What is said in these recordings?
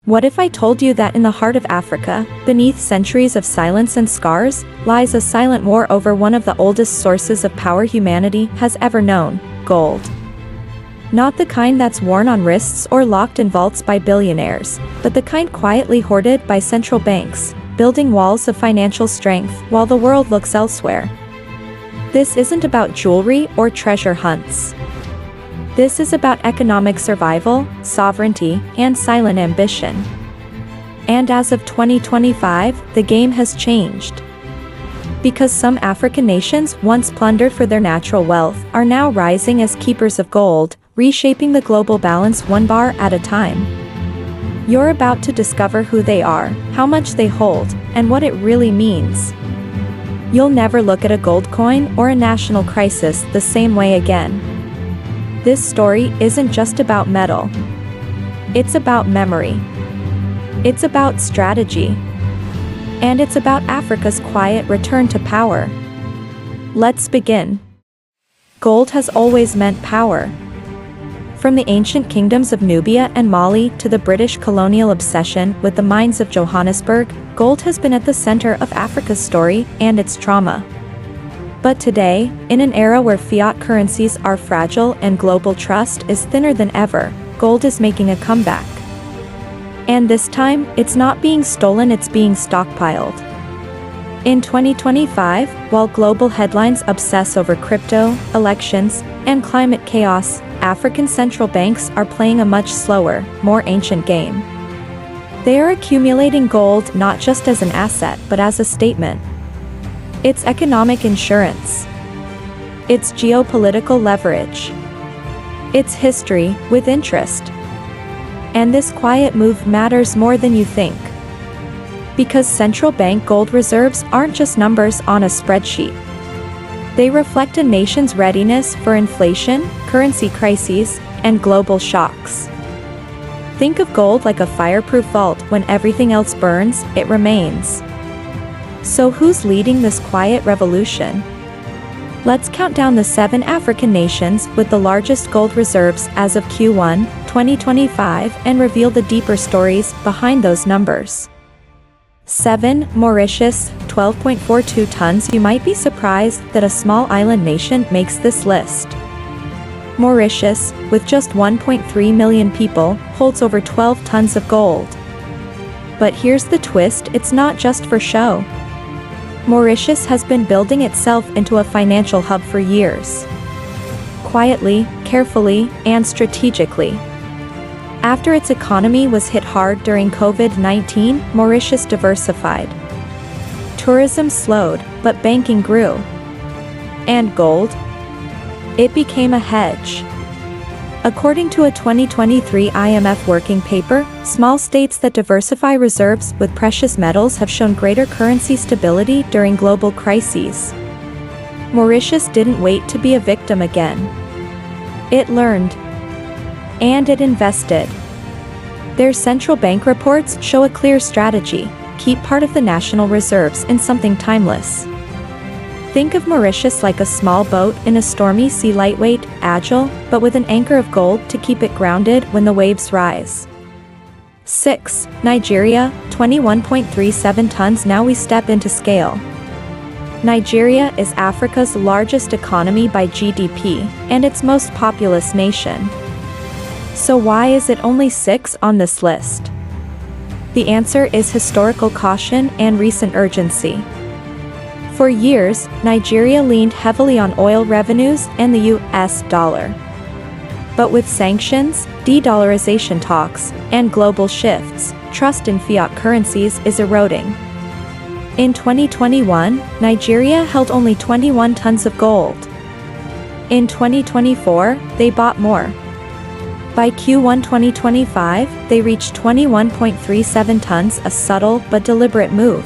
What if I told you that in the heart of Africa, beneath centuries of silence and scars, lies a silent war over one of the oldest sources of power humanity has ever known: gold. Not the kind that's worn on wrists or locked in vaults by billionaires, but the kind quietly hoarded by central banks, building walls of financial strength while the world looks elsewhere. This isn't about jewelry or treasure hunts. This is about economic survival, sovereignty, and silent ambition. And as of 2025, the game has changed. Because some African nations once plundered for their natural wealth are now rising as keepers of gold, reshaping the global balance one bar at a time. You're about to discover who they are, how much they hold, and what it really means. You'll never look at a gold coin or a national crisis the same way again. This story isn't just about metal. It's about memory. It's about strategy. And it's about Africa's quiet return to power. Let's begin. Gold has always meant power. From the ancient kingdoms of Nubia and Mali to the British colonial obsession with the mines of Johannesburg, gold has been at the center of Africa's story and its trauma. But today, in an era where fiat currencies are fragile and global trust is thinner than ever, gold is making a comeback. And this time, it's not being stolen, it's being stockpiled. In 2025, while global headlines obsess over crypto, elections, and climate chaos, African central banks are playing a much slower, more ancient game. They are accumulating gold not just as an asset but as a statement. It's economic insurance. It's geopolitical leverage. It's history with interest. And this quiet move matters more than you think. Because central bank gold reserves aren't just numbers on a spreadsheet. They reflect a nation's readiness for inflation, currency crises, and global shocks. Think of gold like a fireproof vault. When everything else burns, it remains. So who's leading this quiet revolution? Let's count down the 7 African nations with the largest gold reserves as of Q1 2025 and reveal the deeper stories behind those numbers. 7. Mauritius, 12.42 tons. You might be surprised that a small island nation makes this list. Mauritius, with just 1.3 million people, holds over 12 tons of gold. But here's the twist: it's not just for show. Mauritius has been building itself into a financial hub for years. Quietly, carefully, and strategically. After its economy was hit hard during COVID-19, Mauritius diversified. Tourism slowed, but banking grew. And gold? It became a hedge. According to a 2023 IMF working paper, small states that diversify reserves with precious metals have shown greater currency stability during global crises. Mauritius didn't wait to be a victim again. It learned. And it invested. Their central bank reports show a clear strategy: keep part of the national reserves in something timeless. Think of Mauritius like a small boat in a stormy sea, lightweight, agile, but with an anchor of gold to keep it grounded when the waves rise. 6. Nigeria, 21.37 tons. Now we step into scale. Nigeria is Africa's largest economy by GDP, and its most populous nation. So why is it only 6 on this list? The answer is historical caution and recent urgency. For years, Nigeria leaned heavily on oil revenues and the US dollar. But with sanctions, de-dollarization talks, and global shifts, trust in fiat currencies is eroding. In 2021, Nigeria held only 21 tons of gold. In 2024, they bought more. By Q1 2025, they reached 21.37 tons, a subtle but deliberate move.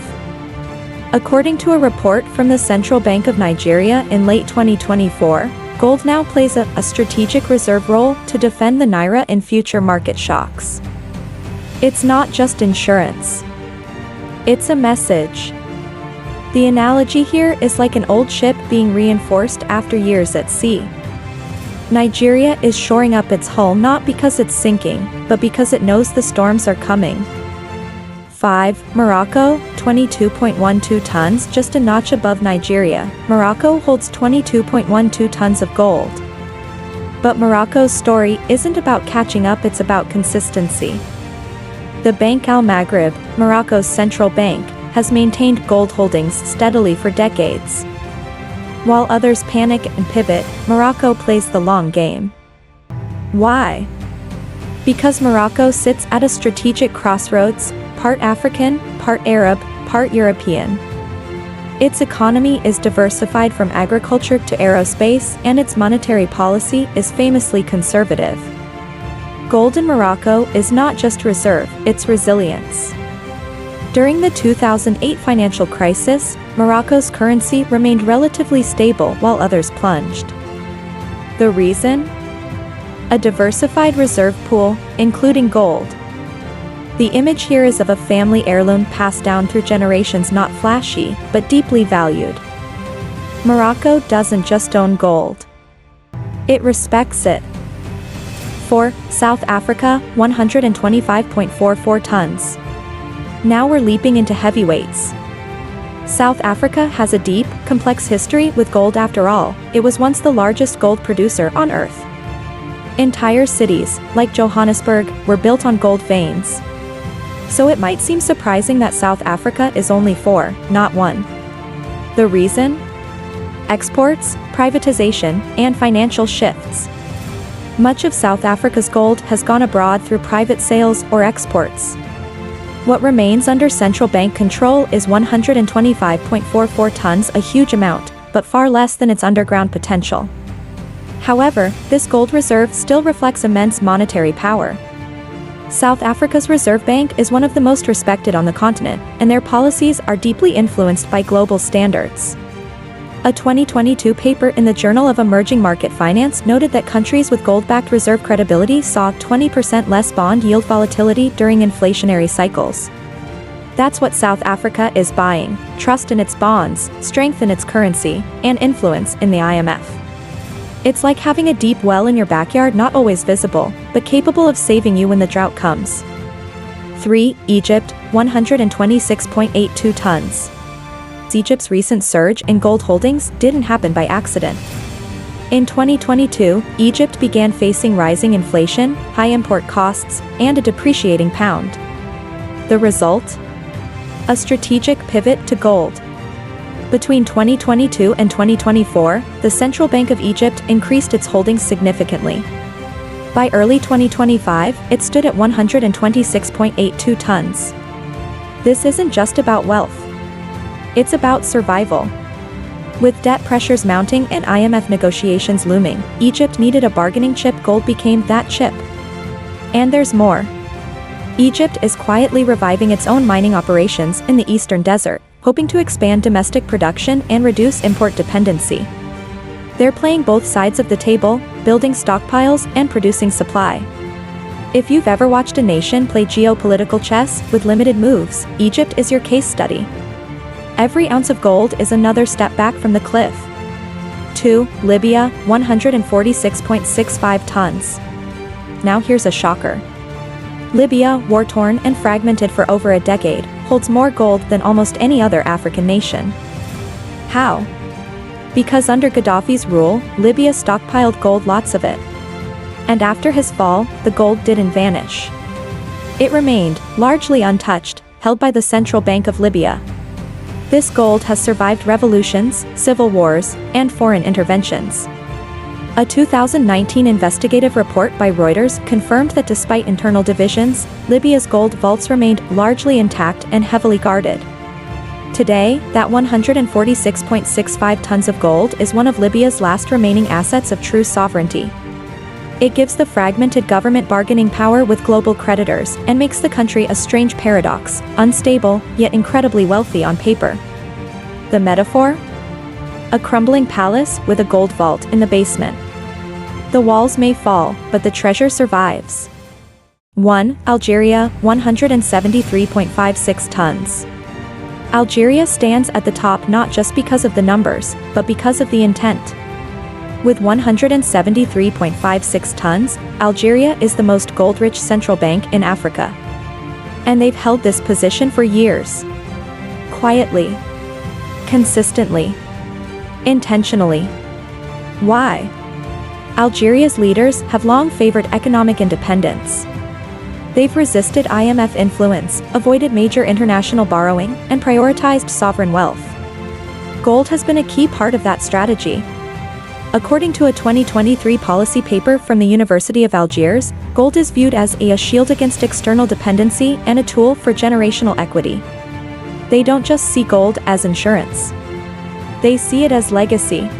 According to a report from the Central Bank of Nigeria in late 2024, gold now plays a strategic reserve role to defend the naira in future market shocks. It's not just insurance. It's a message. The analogy here is like an old ship being reinforced after years at sea. Nigeria is shoring up its hull not because it's sinking, but because it knows the storms are coming. 5. Morocco, 22.12 tons, just a notch above Nigeria. Morocco holds 22.12 tons of gold. But Morocco's story isn't about catching up, it's about consistency. The Bank Al-Maghrib, Morocco's central bank, has maintained gold holdings steadily for decades. While others panic and pivot, Morocco plays the long game. Why? Because Morocco sits at a strategic crossroads, part African, part Arab, part European. Its economy is diversified from agriculture to aerospace, and its monetary policy is famously conservative. Gold in Morocco is not just reserve, it's resilience. During the 2008 financial crisis, Morocco's currency remained relatively stable while others plunged. The reason? A diversified reserve pool, including gold. The image here is of a family heirloom passed down through generations, not flashy, but deeply valued. Morocco doesn't just own gold. It respects it. 4. South Africa, 125.44 tons. Now we're leaping into heavyweights. South Africa has a deep, complex history with gold. After all, it was once the largest gold producer on Earth. Entire cities, like Johannesburg, were built on gold veins. So it might seem surprising that South Africa is only 4, not 1. The reason? Exports, privatization, and financial shifts. Much of South Africa's gold has gone abroad through private sales or exports. What remains under central bank control is 125.44 tons, a huge amount, but far less than its underground potential. However, this gold reserve still reflects immense monetary power. South Africa's Reserve Bank is one of the most respected on the continent, and their policies are deeply influenced by global standards. A 2022 paper in the Journal of Emerging Market Finance noted that countries with gold-backed reserve credibility saw 20% less bond yield volatility during inflationary cycles. That's what South Africa is buying: trust in its bonds, strength in its currency, and influence in the IMF. It's like having a deep well in your backyard, not always visible, but capable of saving you when the drought comes. 3. Egypt, 126.82 tons. Egypt's recent surge in gold holdings didn't happen by accident. In 2022, Egypt began facing rising inflation, high import costs, and a depreciating pound. The result? A strategic pivot to gold. Between 2022 and 2024, the Central Bank of Egypt increased its holdings significantly. By early 2025, it stood at 126.82 tons. This isn't just about wealth. It's about survival. With debt pressures mounting and IMF negotiations looming, Egypt needed a bargaining chip. Gold became that chip. And there's more. Egypt is quietly reviving its own mining operations in the Eastern Desert, hoping to expand domestic production and reduce import dependency. They're playing both sides of the table, building stockpiles and producing supply. If you've ever watched a nation play geopolitical chess with limited moves, Egypt is your case study. Every ounce of gold is another step back from the cliff. 2. Libya, 146.65 tons. Now here's a shocker. Libya, war-torn and fragmented for over a decade, holds more gold than almost any other African nation. How? Because under Gaddafi's rule, Libya stockpiled gold, lots of it. And after his fall, the gold didn't vanish. It remained, largely untouched, held by the Central Bank of Libya. This gold has survived revolutions, civil wars, and foreign interventions. A 2019 investigative report by Reuters confirmed that despite internal divisions, Libya's gold vaults remained largely intact and heavily guarded. Today, that 146.65 tons of gold is one of Libya's last remaining assets of true sovereignty. It gives the fragmented government bargaining power with global creditors and makes the country a strange paradox: unstable, yet incredibly wealthy on paper. The metaphor? A crumbling palace with a gold vault in the basement. The walls may fall, but the treasure survives. 1. Algeria, 173.56 tons. Algeria stands at the top not just because of the numbers, but because of the intent. With 173.56 tons, Algeria is the most gold-rich central bank in Africa. And they've held this position for years. Quietly. Consistently. Intentionally. Why? Algeria's leaders have long favored economic independence. They've resisted IMF influence, avoided major international borrowing, and prioritized sovereign wealth. Gold has been a key part of that strategy. According to a 2023 policy paper from the University of Algiers, gold is viewed as a shield against external dependency and a tool for generational equity. They don't just see gold as insurance. They see it as legacy.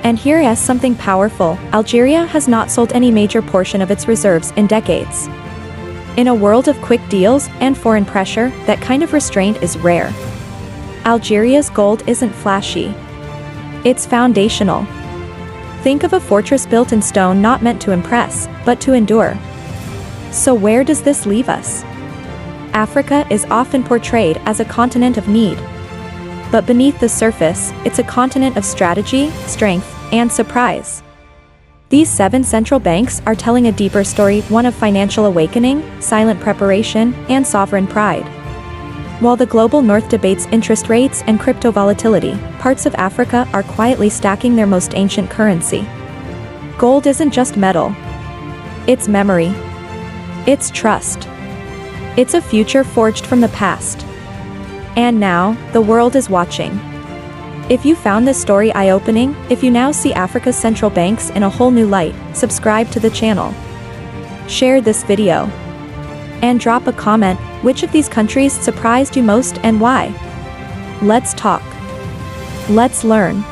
And here is something powerful: Algeria has not sold any major portion of its reserves in decades. In a world of quick deals and foreign pressure, that kind of restraint is rare. Algeria's gold isn't flashy. It's foundational. Think of a fortress built in stone, not meant to impress, but to endure. So where does this leave us? Africa is often portrayed as a continent of need. But beneath the surface, it's a continent of strategy, strength, and surprise. These 7 central banks are telling a deeper story, one of financial awakening, silent preparation, and sovereign pride. While the global north debates interest rates and crypto volatility, parts of Africa are quietly stacking their most ancient currency. Gold isn't just metal. It's memory. It's trust. It's a future forged from the past. And now, the world is watching. If you found this story eye-opening, if you now see Africa's central banks in a whole new light, subscribe to the channel. Share this video. And drop a comment: which of these countries surprised you most and why? Let's talk. Let's learn.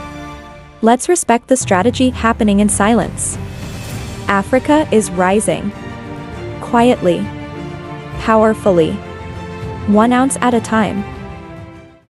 Let's respect the strategy happening in silence. Africa is rising. Quietly. Powerfully. 1 ounce at a time.